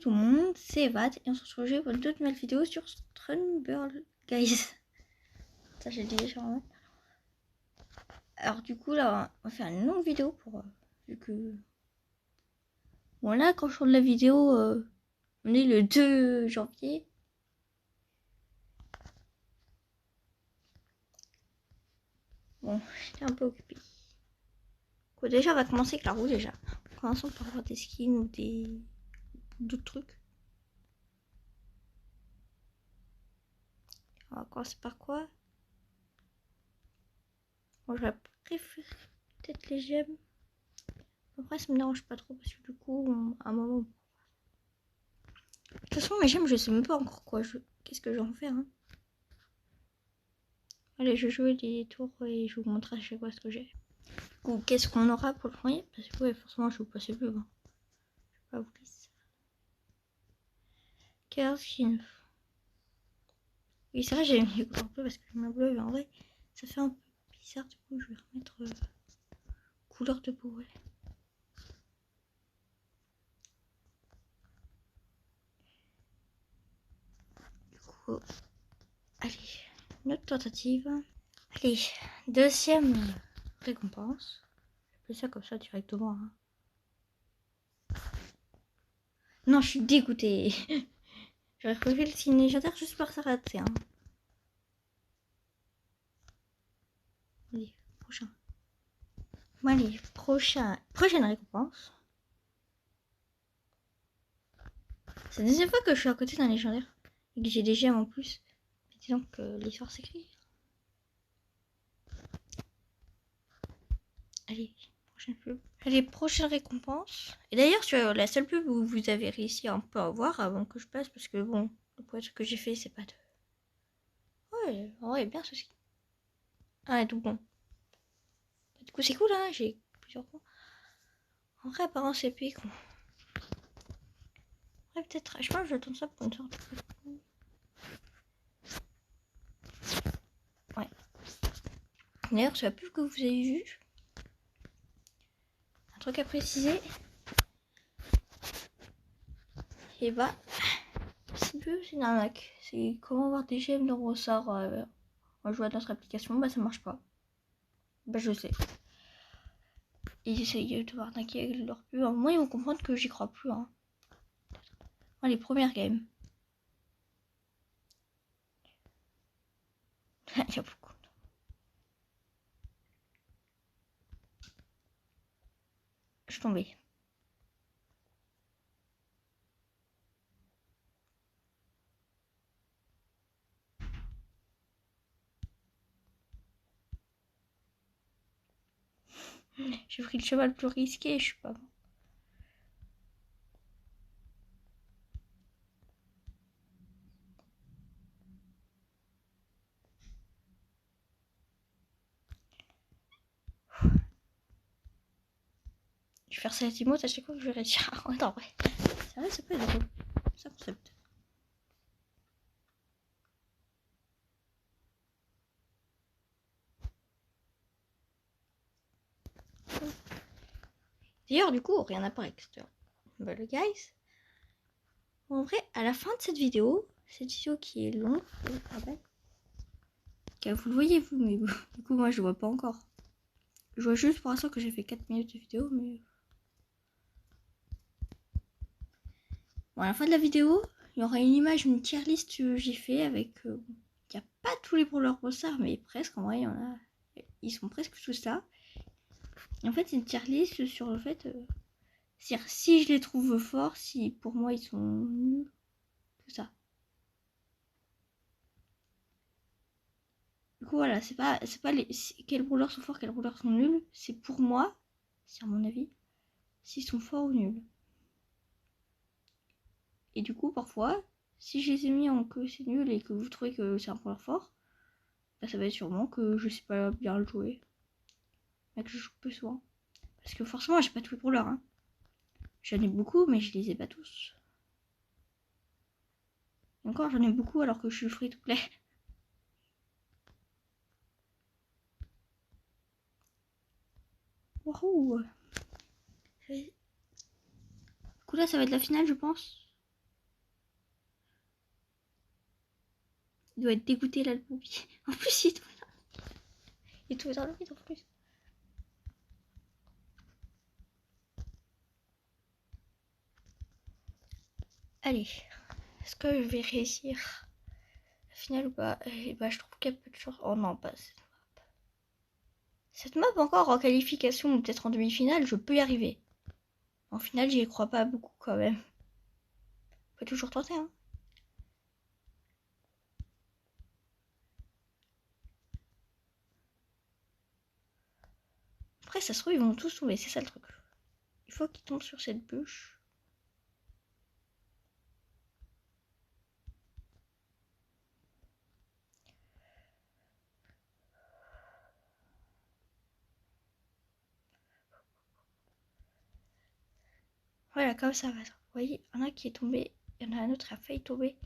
tout le monde, c'est Evad et on se retrouve pour d'autres nouvelles vidéos sur Strunburl Guys. Ça j'ai dit déjà. Alors du coup là on va faire une longue vidéo pour vu que bon là quand je tourne la vidéo on est le 2 janvier. Bon j'étais un peu occupée. Quoi, déjà on va commencer avec la roue déjà. Commençons par avoir des skins ou des d'autres trucs. On va commencer par quoi? Bon, je vais préférer peut-être les gemmes. Après ça me dérange pas trop parce que du coup à un moment. De toute façon mes gemmes je sais même pas encore quoi qu'est-ce que je vais en faire hein. Allez je joue des tours et je vous montre à chaque fois ce que j'ai. Ou qu'est-ce qu'on aura pour le premier? Parce que ouais, forcément je vous passais plus. Hein. Je vais pas vous laisser ça. 15 skins. Oui c'est vrai j'ai mis les couleurs bleues parce que ma bleu mais en vrai ça fait un peu bizarre du coup je vais remettre couleur de peau. Ouais. Du coup allez une autre tentative. Allez deuxième récompense. Je fais ça comme ça directement. Hein. Non je suis dégoûtée. J'aurais refait le signe légendaire juste par ça rater. Hein. Allez prochain. Bon, allez prochaine récompense. C'est la deuxième fois que je suis à côté d'un légendaire. Et que j'ai des gemmes en plus. Mais dis donc l'histoire s'écrit. Allez, prochaine pub. Allez, prochaine récompense. Et d'ailleurs, sur la seule pub où vous avez réussi à un peu avoir avant que je passe. Parce que bon, le poids que j'ai fait, c'est pas de... Ouais, bien ceci. Ah, tout bon. Du coup, c'est cool, hein. J'ai plusieurs points. En vrai, apparemment, c'est pique. Ouais, peut-être. Je pense que je vais attendre ça pour une sorte de... Ouais. D'ailleurs, sur la pub que vous avez vue, un truc à préciser. Et bah, c'est une arnaque. C'est comment avoir des gemmes dans Rossard en jouant à notre application. Bah, ça marche pas. Bah, je sais. Ils essayent de m'arnaquer avec leur pub. Moi, ils vont comprendre que j'y crois plus. Hein. Les premières games. Il y a beaucoup. Je suis tombée. J'ai pris le cheval le plus risqué, je suis pas bon. Je vais faire ça à Timothée à chaque fois que je vais dire. Ah ouais, non, ouais. C'est vrai, c'est pas drôle. C'est un concept. D'ailleurs, du coup, rien à part avec bah, le guys. En vrai, à la fin de cette vidéo qui est longue, vous le voyez vous, mais du coup, moi je vois pas encore. Je vois juste pour l'instant que j'ai fait 4 minutes de vidéo, mais. Bon, à la fin de la vidéo, il y aura une image, une tier list que j'ai fait avec. Il n'y a pas tous les brawlers Rossard, mais presque. En vrai, il y en a. Ils sont presque tous là. Et en fait, c'est une tier list sur le fait. C'est-à-dire, si je les trouve forts, si pour moi ils sont nuls, tout ça. Du coup, voilà, c'est pas quels brawlers sont forts, quels brawlers sont nuls. C'est pour moi, c'est à mon avis, s'ils sont forts ou nuls. Et du coup, parfois, si je les ai mis en que c'est nul et que vous trouvez que c'est un brawler fort, bah, ça va être sûrement que je sais pas bien le jouer. Mais que je joue peu souvent. Parce que forcément, j'ai pas tous les brawlers. Hein. J'en ai beaucoup, mais je les ai pas tous. Et encore, j'en ai beaucoup alors que je suis free to play. Wouhou! Du coup, là, ça va être la finale, je pense. Il doit être dégoûté là, le Bobby. En plus, il est tombé dans le vide en plus. Allez, est-ce que je vais réussir la finale ou pas? Et bah, je trouve qu'il y a peu de chance. Oh non, pas cette map. Cette map encore en qualification ou peut-être en demi-finale, je peux y arriver. En finale, j'y crois pas beaucoup quand même. Faut toujours tenter, hein. Après, ça se trouve, ils vont tous tomber, c'est ça le truc. Il faut qu'ils tombent sur cette bûche. Voilà, comme ça va. Vous voyez, il y en a qui est tombé, il y en a un autre qui a failli tomber.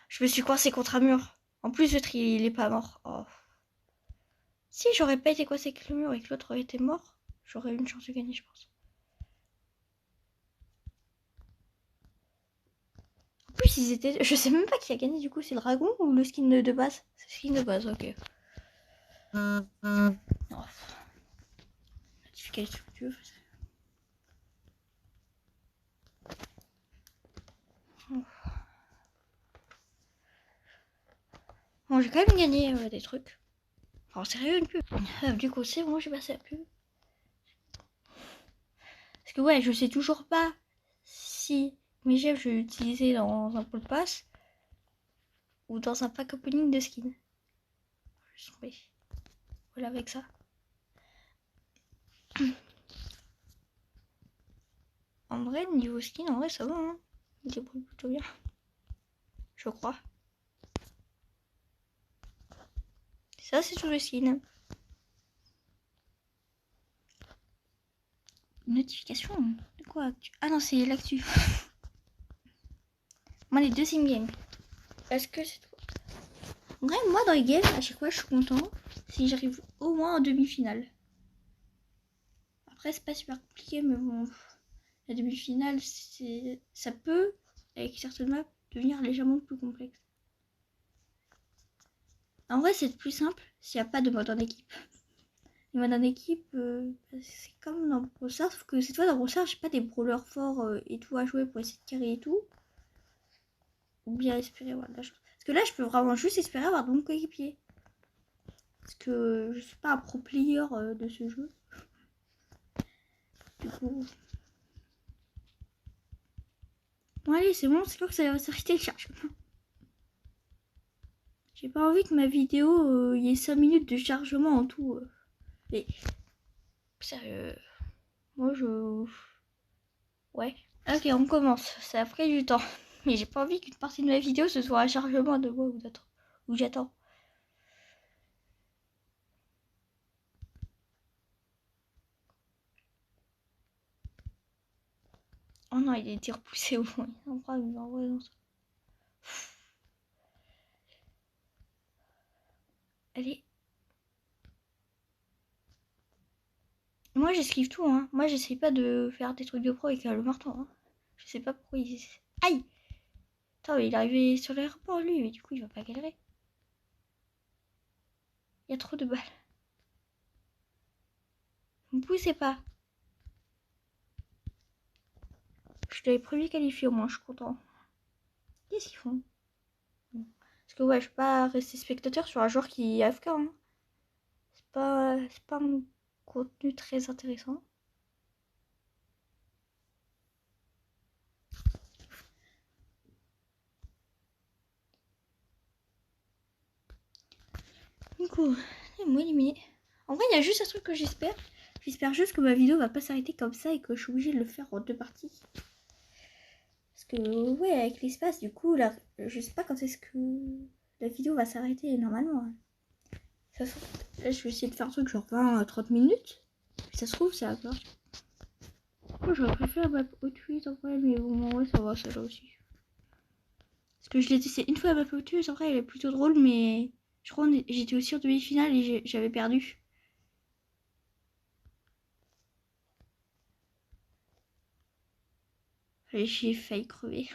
Je me suis coincée contre un mur. En plus, l'autre, il est pas mort. Oh. Si j'aurais pas été coincée avec le mur et que l'autre aurait été mort, j'aurais eu une chance de gagner, je pense. En plus, ils étaient... Je sais même pas qui a gagné, du coup. C'est le dragon ou le skin de base? C'est le skin de base, ok. Oh. Notification, tu veux. Bon, j'ai quand même gagné des trucs. Enfin, sérieux, une pub. Du coup, c'est bon, j'ai passé la pub. Parce que ouais, je sais toujours pas si mes gemmes je vais utiliser dans un pole pass ou dans un pack opening de skins. Je suis tombée. Voilà avec ça. En vrai, niveau skin, en vrai, ça va, hein. Il débrouille plutôt bien. Je crois. Ça, c'est tout le skin. Notification de quoi actu? Ah non, c'est l'actu. Moi, les deux games. Est-ce que c'est trop? En vrai, moi, dans les games, à chaque fois, je suis content si j'arrive au moins en demi-finale. Après, c'est pas super compliqué, mais bon, la demi-finale, ça peut, avec certaines maps, devenir légèrement plus complexe. En vrai, c'est plus simple s'il n'y a pas de mode en équipe. Les modes en équipe, c'est comme dans Brawl Stars, sauf que cette fois dans Brawl Stars, j'ai pas des brawlers forts et tout à jouer pour essayer de carry et tout. Ou bien espérer avoir de la chance. Parce que là, je peux vraiment juste espérer avoir de mon coéquipier. Parce que je suis pas un pro player de ce jeu. Du coup. Bon, allez, c'est bon, c'est sûr que ça va s'arrêter le chargement. J'ai pas envie que ma vidéo y ait 5 minutes de chargement en tout. Mais. Sérieux. Moi, je. Ouais. Ok, on commence. Ça a pris du temps. Mais j'ai pas envie qu'une partie de ma vidéo ce soit un chargement de moi ou d'autres. Ou j'attends. Oh non, il a été repoussé au fond. Il envoie dans ça. Allez. Moi, j'esquive tout, hein. Moi, j'essaye pas de faire des trucs de pro avec le marteau, hein. Je sais pas pourquoi il... Aïe! Attends, mais il est arrivé sur l'aéroport, lui, mais du coup, il va pas galérer. Il y a trop de balles. Vous me poussez pas. Je l'avais prévu qualifié au moins, je suis content. Qu'est-ce qu'ils font? Parce que ouais, je peux pas rester spectateur sur un joueur qui est AFK, hein. C'est pas un contenu très intéressant. Du coup, c'est moi éliminé. En vrai, il y a juste un truc que j'espère. J'espère juste que ma vidéo va pas s'arrêter comme ça et que je suis obligée de le faire en 2 parties. Parce que, ouais, avec l'espace, du coup, là, je sais pas quand est-ce que la vidéo va s'arrêter normalement. Ça se trouve, là, je vais essayer de faire un truc genre 20 à 30 minutes. Puis ça se trouve, ça va pas. Moi, j'aurais préféré la map Hot Wheels en vrai, mais bon, en vrai, ça va, celle-là aussi. Parce que je l'ai testé une fois la map Hot Wheels, en vrai, elle est plutôt drôle, mais je crois que j'étais aussi en demi-finale et j'avais perdu. Et j'ai failli crever.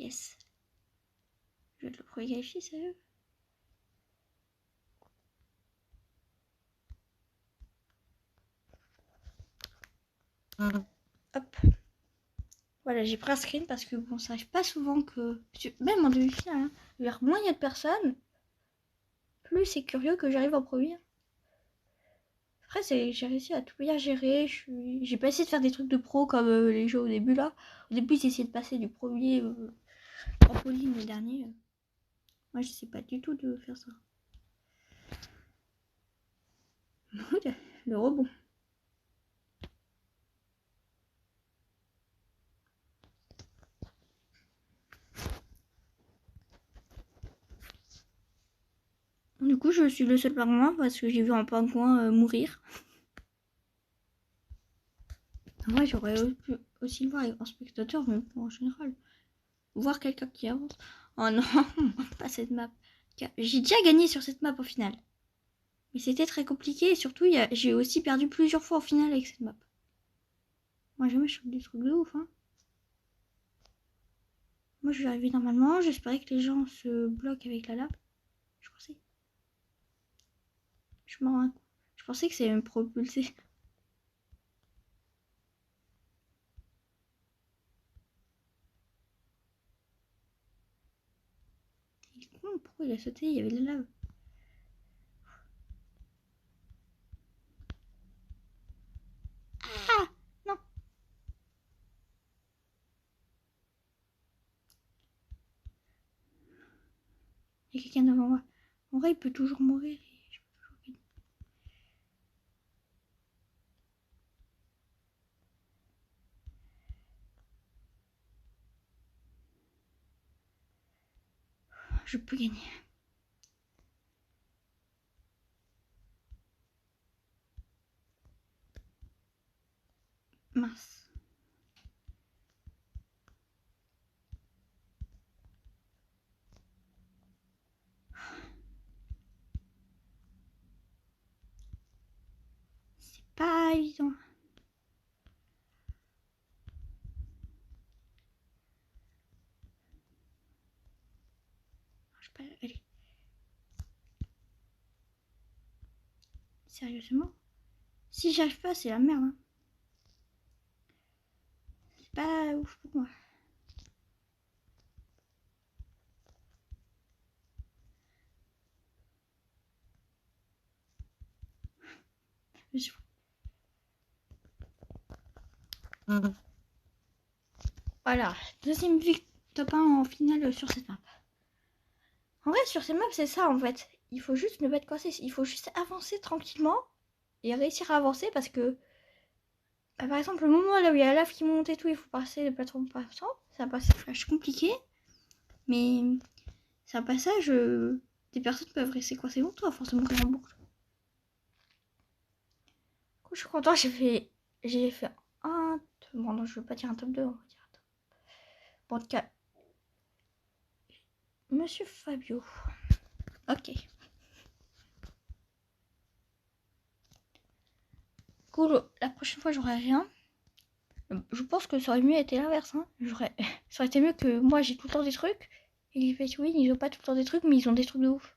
Yes. Je vais être le premier qualifié, sérieux. Hop. Voilà, j'ai pris un screen parce que bon, ça arrive pas souvent que... Même en demi-finale, hein, moins il y a de personnes, plus c'est curieux que j'arrive en premier. Après, j'ai réussi à tout bien gérer. J'ai pas essayé de faire des trucs de pro comme les jeux au début là. Au début, j'ai essayé de passer du premier trampoline au dernier. Moi, je sais pas du tout de faire ça. Le rebond. Du coup, je suis le seul pingouin parce que j'ai vu un pingouin mourir. Moi, j'aurais pu aussi le voir en spectateur, mais en général. Voir quelqu'un qui avance. Oh non, pas cette map. J'ai déjà gagné sur cette map au final. Mais c'était très compliqué et surtout, j'ai aussi perdu plusieurs fois au final avec cette map. Moi, jamais je fais des trucs de ouf, hein. Moi, je vais arriver normalement. J'espérais que les gens se bloquent avec la lave. Je pensais. Je pensais que ça allait me propulser. Pourquoi il a sauté? Il y avait de la lave. Ah non. Il y a quelqu'un devant moi. En vrai, il peut toujours mourir. Je peux gagner. Mince. C'est pas évident. Je peux pas aller. Sérieusement? Si j'arrive pas, c'est la merde. Hein. C'est pas ouf pour moi. Voilà, deuxième top 1 en finale sur cette map. En vrai, sur cette map, c'est ça en fait. Il faut juste ne pas être coincé. Il faut juste avancer tranquillement et réussir à avancer parce que, par exemple, le moment là où il y a la lave qui monte et tout, il faut passer les plateformes passant. C'est un passage compliqué, mais c'est un passage. Des personnes peuvent rester coincées longtemps à force de mourir en boucle. Du coup, je suis content, j'ai fait un. Bon, non, je veux pas dire un top 2, on va dire un top. Bon, en tout cas, Monsieur Fabio. Ok. Cool, la prochaine fois, j'aurai rien. Je pense que ça aurait mieux été l'inverse. Hein. Ça aurait été mieux que moi, j'ai tout le temps des trucs. Et les Patchwin, ils ont pas tout le temps des trucs, mais ils ont des trucs de ouf.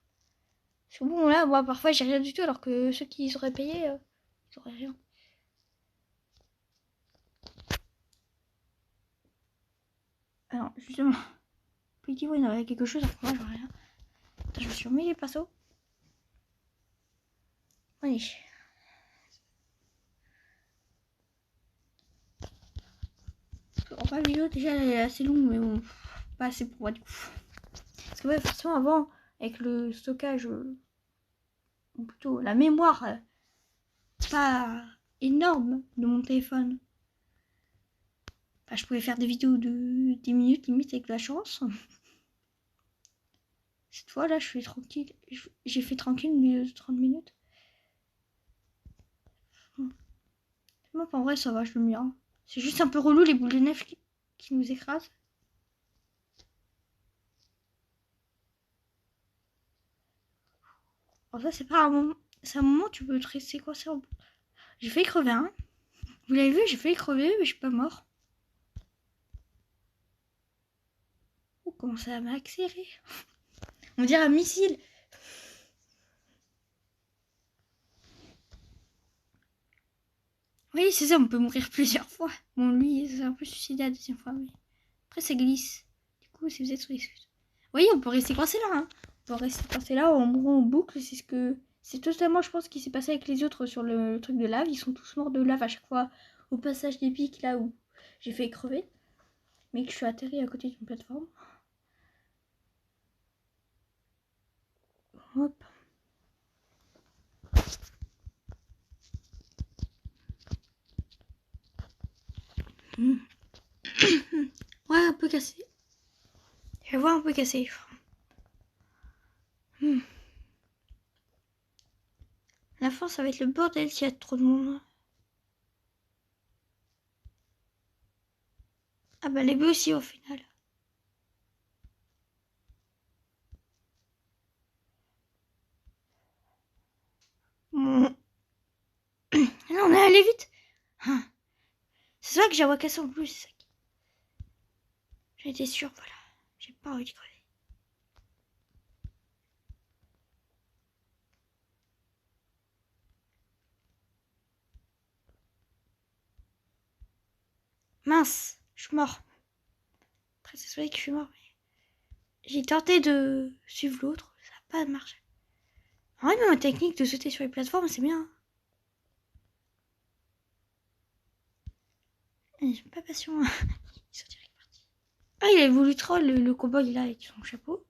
Parce que bon, là, moi, parfois, j'ai rien du tout, alors que ceux qui auraient payé, ils auraient rien. Alors, justement, Pretty Win aurait quelque chose, alors que moi, j'aurais rien. Attends, je me suis remis les pinceaux. Allez. En la vidéo, déjà, elle est assez longue, mais bon, pas assez pour moi, du coup. Parce que, ouais, forcément, avant, avec le stockage, ou plutôt la mémoire, pas énorme de mon téléphone. Enfin, je pouvais faire des vidéos de 10 minutes limite avec la chance. Cette fois là je fais tranquille. J'ai fait tranquille une vidéo de 30 minutes. Moi en vrai ça va, je le mets. Hein. C'est juste un peu relou les boules de neige qui nous écrasent. Alors ça c'est pas un moment. C'est un moment où tu peux te rester coincé en... J'ai failli crever hein. Vous l'avez vu, j'ai failli crever mais je suis pas mort. comment ça m'a accéléré. On dirait un missile. Oui, c'est ça, on peut mourir plusieurs fois. Bon, lui, c'est un peu suicidé la deuxième fois, mais après, ça glisse. Du coup, si vous êtes sur les chutes. Oui, on peut rester coincé là. Hein. On peut rester coincé là en mourant en boucle. C'est totalement, je pense, ce qui s'est passé avec les autres sur le truc de lave. Ils sont tous morts de lave à chaque fois au passage des pics, là où j'ai fait crever. Mais que je suis atterri à côté d'une plateforme. Hop. Ouais, un peu cassé. Je vais voir un peu cassé. La fin, ça va être le bordel s'il y a trop de monde. Ah bah les bœufs aussi au final. Bon. Là, on est allé vite. Hein. C'est ça que j'ai à casser en plus. C'est ça. J'étais sûre, voilà. J'ai pas envie de crever. Mince, je suis mort. Après, c'est vrai que je suis mort. Mais... j'ai tenté de suivre l'autre. Ça n'a pas marché. En vrai, ma technique de sauter sur les plateformes, c'est bien. Je suis pas patient. Ils sont direct partis. Ah, il a voulu troll le cowboy là avec son chapeau.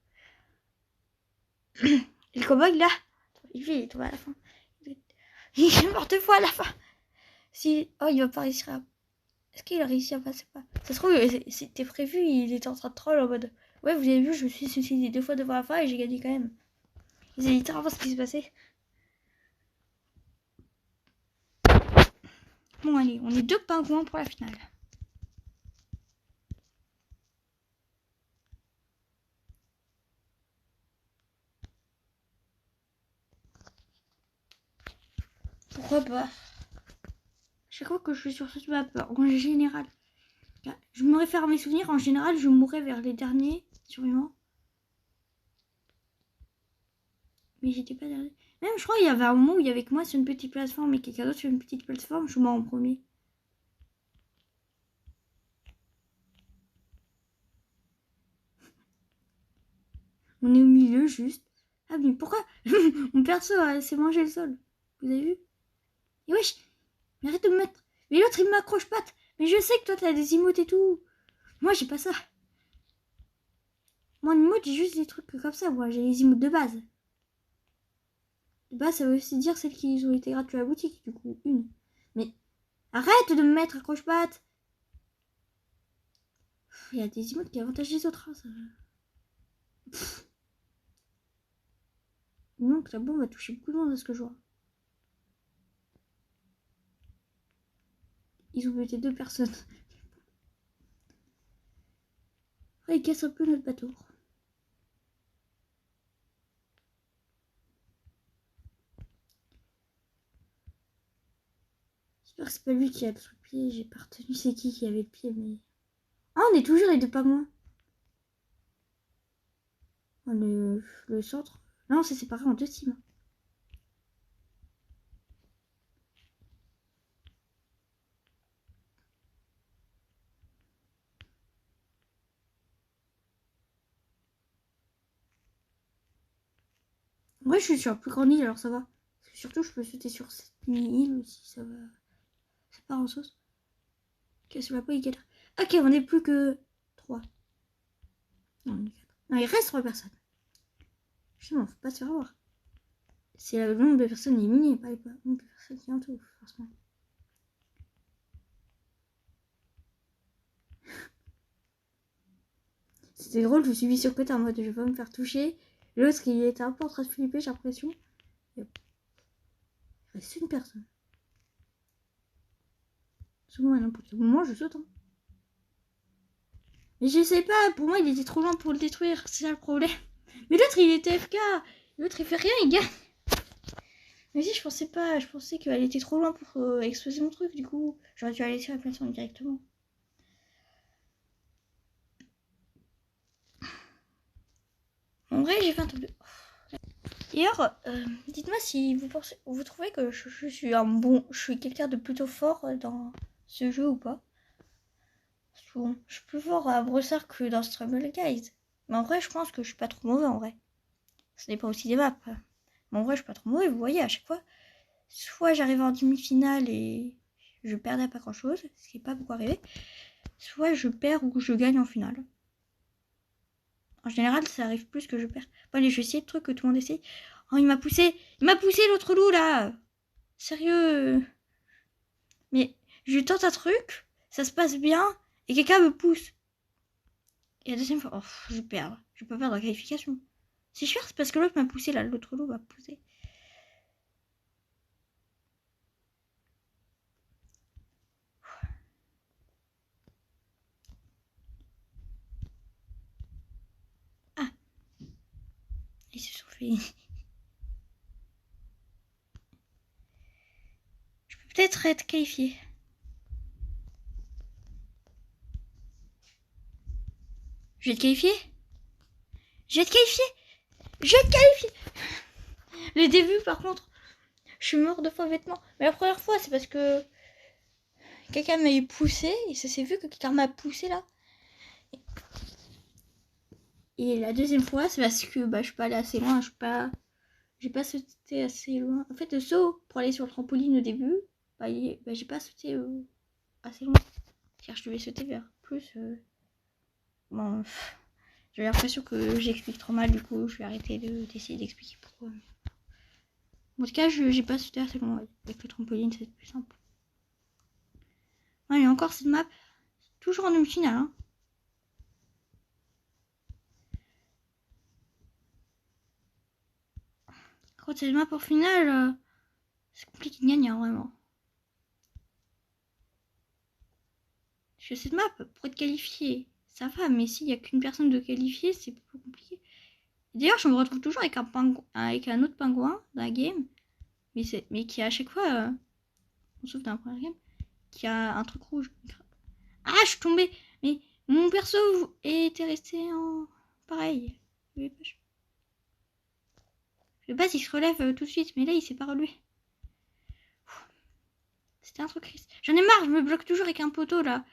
Et le cowboy là, il est tombé à la fin. Il est mort 2 fois à la fin. Si... oh, il va pas réussir à... est-ce qu'il a réussi à passer pas? Ça se trouve, c'était prévu, il était en train de troll en mode... ouais, vous avez vu, je me suis suicidé 2 fois devant la fin et j'ai gagné quand même. Ils avaient littéralement ce qui se passait. Bon, allez, on est 2 pingouins pour la finale. Pourquoi pas? Chaque fois que je suis sur cette map, en général, je me réfère à mes souvenirs, en général, je mourrais vers les derniers survivants. Mais j'étais pas dernier. Même, je crois qu'il y avait un moment où il y avait que moi sur une petite plateforme et quelqu'un d'autre sur une petite plateforme, je suis mort en premier. On est au milieu, juste. Ah, mais pourquoi mon perso s'est mangé le sol? Vous avez vu? Et wesh, mais arrête de me mettre. Mais l'autre, il m'accroche pas. Mais je sais que toi, t'as des emotes et tout. Moi, j'ai pas ça. Moi, en emote, j'ai juste des trucs comme ça. Moi, j'ai les emotes de base. De base, ça veut aussi dire celles qui ont été gratuites à la boutique, du coup, une. Mais arrête de me mettre accroche-patte. Il y a des emotes qui avantagent les autres. Hein, ça... donc, la bombe va toucher beaucoup de monde à ce que je vois. Ils ont buté 2 personnes. Après, ils cassent un peu notre bateau. J'espère que c'est pas lui qui a le pied. J'ai pas retenu c'est qui avait le pied, mais... ah, on est toujours les 2 pas moins. Le centre. Non, c'est séparé en 2 teams. Moi, je suis sur la plus grande île, alors ça va. Parce que surtout, je peux sauter sur cette mini-île aussi, ça va. Ça part en sauce. Ok, ça va pas y galère. Ok, on est plus que 3. Non, on est 4. Non, il reste 3 personnes. Justement, faut pas se faire avoir. C'est le nombre de personnes éliminées, pas le nombre de personnes qui en tout, forcément. C'était drôle, je me suis mis sur le côté en mode je vais pas me faire toucher. L'autre, il était un peu en train de flipper, j'ai l'impression. Il reste une personne. C'est bon, à n'importe quel moment, je saute. Hein. Mais je sais pas, pour moi, il était trop loin pour le détruire, c'est ça le problème. Mais l'autre, il était FK. L'autre, il fait rien, il gagne. Mais si, je pensais qu'elle était trop loin pour exploser mon truc, du coup, j'aurais dû aller sur la plateforme directement. En vrai, j'ai fait un top 2. D'ailleurs, dites-moi si vous trouvez que je suis quelqu'un de plutôt fort dans ce jeu ou pas. Bon, je suis plus fort à Brossard que dans Stumble Guys. Mais en vrai, je pense que je suis pas trop mauvais en vrai. Ça dépend aussi des maps. Mais en vrai, je suis pas trop mauvais. Vous voyez, à chaque fois, soit j'arrive en demi-finale et je perdais pas grand chose, ce qui n'est pas beaucoup arrivé. Soit je perds ou je gagne en finale. En général, ça arrive plus que je perds. Bon, allez, je vais essayer le truc que tout le monde essaie. Oh, il m'a poussé l'autre loup là. Sérieux. Mais je tente un truc, ça se passe bien, et quelqu'un me pousse. Et la deuxième fois, oh, je perds. Je peux perdre la qualification. Si je perds, c'est parce que l'autre m'a poussé là, l'autre loup m'a poussé. Ah, ils se sont fait. Je peux peut-être être qualifié. Je vais être qualifié. Je vais être qualifié. Je vais être qualifié. Le début, par contre, je suis mort 2 fois bêtement. Mais la première fois, c'est parce que quelqu'un m'a poussé et ça s'est vu que quelqu'un m'a poussé là. Et la deuxième fois, c'est parce que je suis pas allée assez loin. J'ai pas sauté assez loin. En fait, le saut pour aller sur le trampoline au début, j'ai pas sauté assez loin. Car je devais sauter vers plus. Bon, j'ai l'impression que j'explique trop mal, du coup, je vais arrêter d'essayer d'expliquer pourquoi. En tout cas, j'ai pas sauté assez loin. Avec le trampoline, c'est plus simple. Allez, encore cette map. Toujours en demi-finale, hein. Quand c'est le map en finale, c'est compliqué de gagner, hein, vraiment. Parce que cette map, pour être qualifié, ça va, mais s'il n'y a qu'une personne de qualifiée, c'est plus compliqué. D'ailleurs, je me retrouve toujours avec un autre pingouin dans la game, mais qui à chaque fois, sauf dans la première game, qui a un truc rouge. Ah, je suis tombée. Mais mon perso était resté en pareil. Je sais pas s'il se relève tout de suite, mais là il s'est pas relevé. C'était un truc triste. J'en ai marre, je me bloque toujours avec un poteau là.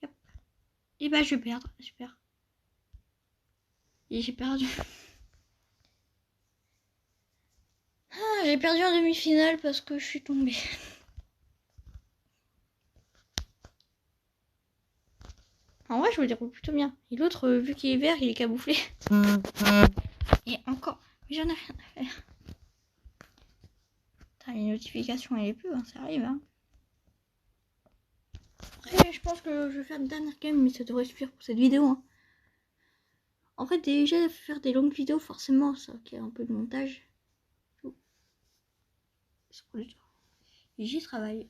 Yep. Et je vais perdre, super. Et j'ai perdu. Ah, j'ai perdu en demi-finale parce que je suis tombée. En vrai, je me déroule plutôt bien. Et l'autre, vu qu'il est vert, il est camouflé. Et encore, mais j'en ai rien à faire. Putain, les notifications, elle est plus, hein, ça arrive, hein. Après, je pense que je vais faire une dernière game, mais ça devrait suffire pour cette vidéo, hein. En fait, déjà, faire des longues vidéos, forcément, ça requiert un peu de montage. Et j'y travaille.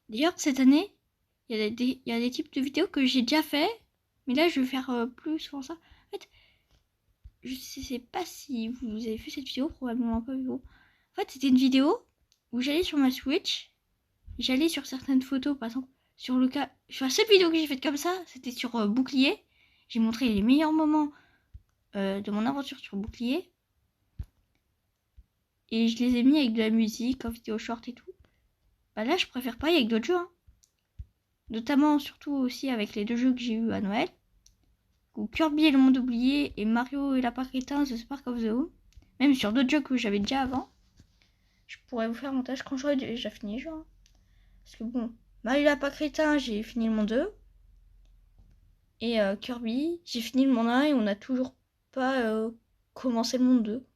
D'ailleurs, cette année, il y a des types de vidéos que j'ai déjà fait, mais là, je vais faire plus souvent ça. En fait, je sais pas si vous avez vu cette vidéo, probablement pas vu. En fait, c'était une vidéo où j'allais sur ma Switch, j'allais sur certaines photos, par exemple, sur la seule vidéo que j'ai faite comme ça, c'était sur Bouclier. J'ai montré les meilleurs moments de mon aventure sur Bouclier. Et je les ai mis avec de la musique, en vidéo short et tout. Là, je préfère pareil avec d'autres jeux, hein. Notamment, surtout aussi avec les 2 jeux que j'ai eu à Noël. Ou Kirby et le monde oublié et Mario et lapin crétin The Spark of the Home. Même sur d'autres jeux que j'avais déjà avant. Je pourrais vous faire un montage quand j'aurai déjà fini les jeux, hein. Parce que bon, Mario et lapin crétin, j'ai fini le monde 2. Et Kirby, j'ai fini le monde 1 et on n'a toujours pas commencé le monde 2.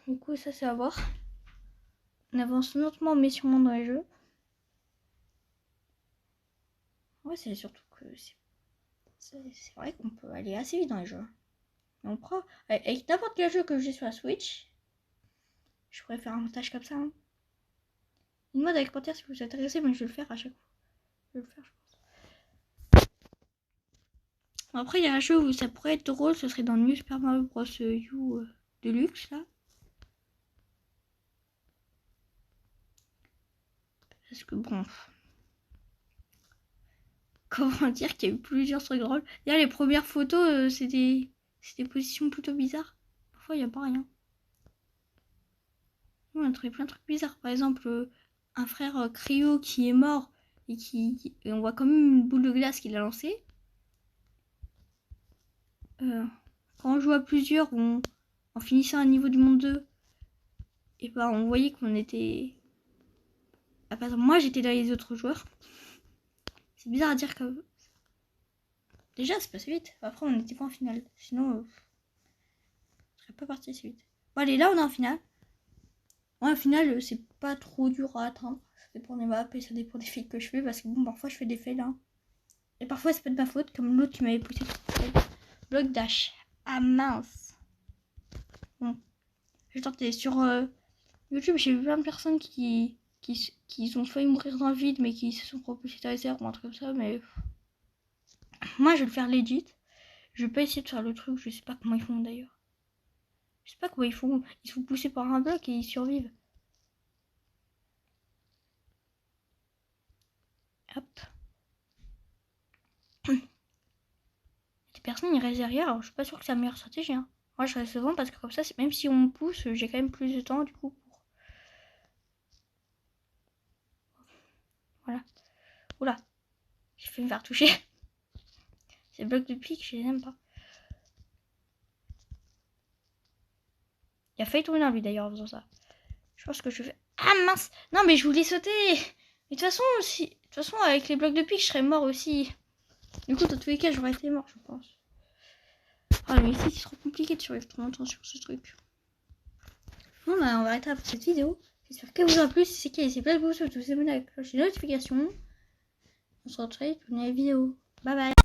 Du coup, ça c'est à voir. On avance lentement mais sûrement dans les jeux. Ouais, c'est surtout que c'est vrai qu'on peut aller assez vite dans les jeux. Et on prend avec n'importe quel jeu que j'ai sur la Switch. Je pourrais faire un montage comme ça, hein. Une mode avec commentaire si vous êtes intéressé, mais je vais le faire à chaque fois. Je vais le faire, je pense. Après, il y a un jeu où ça pourrait être drôle, ce serait dans New Super Mario Bros. U Deluxe, là. Parce que bon... Comment dire qu'il y a eu plusieurs trucs drôles. Là, les premières photos, c'est des positions plutôt bizarres. Parfois, il n'y a pas rien. On a trouvé plein de trucs bizarres. Par exemple, un frère Cryo qui est mort et et on voit quand même une boule de glace qu'il a lancée. Quand on joue à plusieurs, en finissant un niveau du monde 2, et ben on voyait qu'on était... Ah, par exemple, moi j'étais dans les autres joueurs. C'est bizarre à dire que... Déjà, c'est passé vite. Après, on n'était pas en finale. Sinon, je serais pas parti assez vite. Bon, allez, là, on est en finale. Ouais, en finale, c'est pas trop dur à atteindre. Ça dépend des maps et ça dépend des fails que je fais. Parce que bon, parfois, je fais des fails, hein. Et parfois, c'est pas de ma faute. Comme l'autre qui m'avait poussé sur le bloc dash. Ah, mince. Bon. J'ai tenté. Sur YouTube, j'ai vu plein de personnes qui ont failli mourir dans le vide, mais qui se sont propulsés dans les airs ou un truc comme ça. Mais moi, je vais le faire legit. Je vais pas essayer de faire le truc. Je sais pas comment ils font d'ailleurs. Je sais pas comment ils font. Ils sont poussés par un bloc et ils survivent. Hop. Les personnes, ils restent derrière. Alors, je suis pas sûre que c'est la meilleure stratégie. Hein. Moi, je reste devant parce que comme ça, même si on me pousse, j'ai quand même plus de temps du coup. Voilà. Oula. J'ai fait me faire toucher. Ces blocs de pique, je les aime pas. Il a failli tomber dans lui d'ailleurs en faisant ça. Je pense que je fais... Ah mince. Non mais je voulais sauter. Mais de toute façon, avec les blocs de pique, je serais mort aussi. Du coup, dans tous les cas, j'aurais été mort, je pense. Ah mais ici, c'est trop compliqué de survivre trop longtemps sur ce truc. Bon bah, on va arrêter pour cette vidéo. J'espère qu'elle vous a plu. Si c'est qu'il y a des plein de pouces, vous vous abonnez avec la cloche de notification. On se retrouve pour une nouvelle vidéo. Bye bye.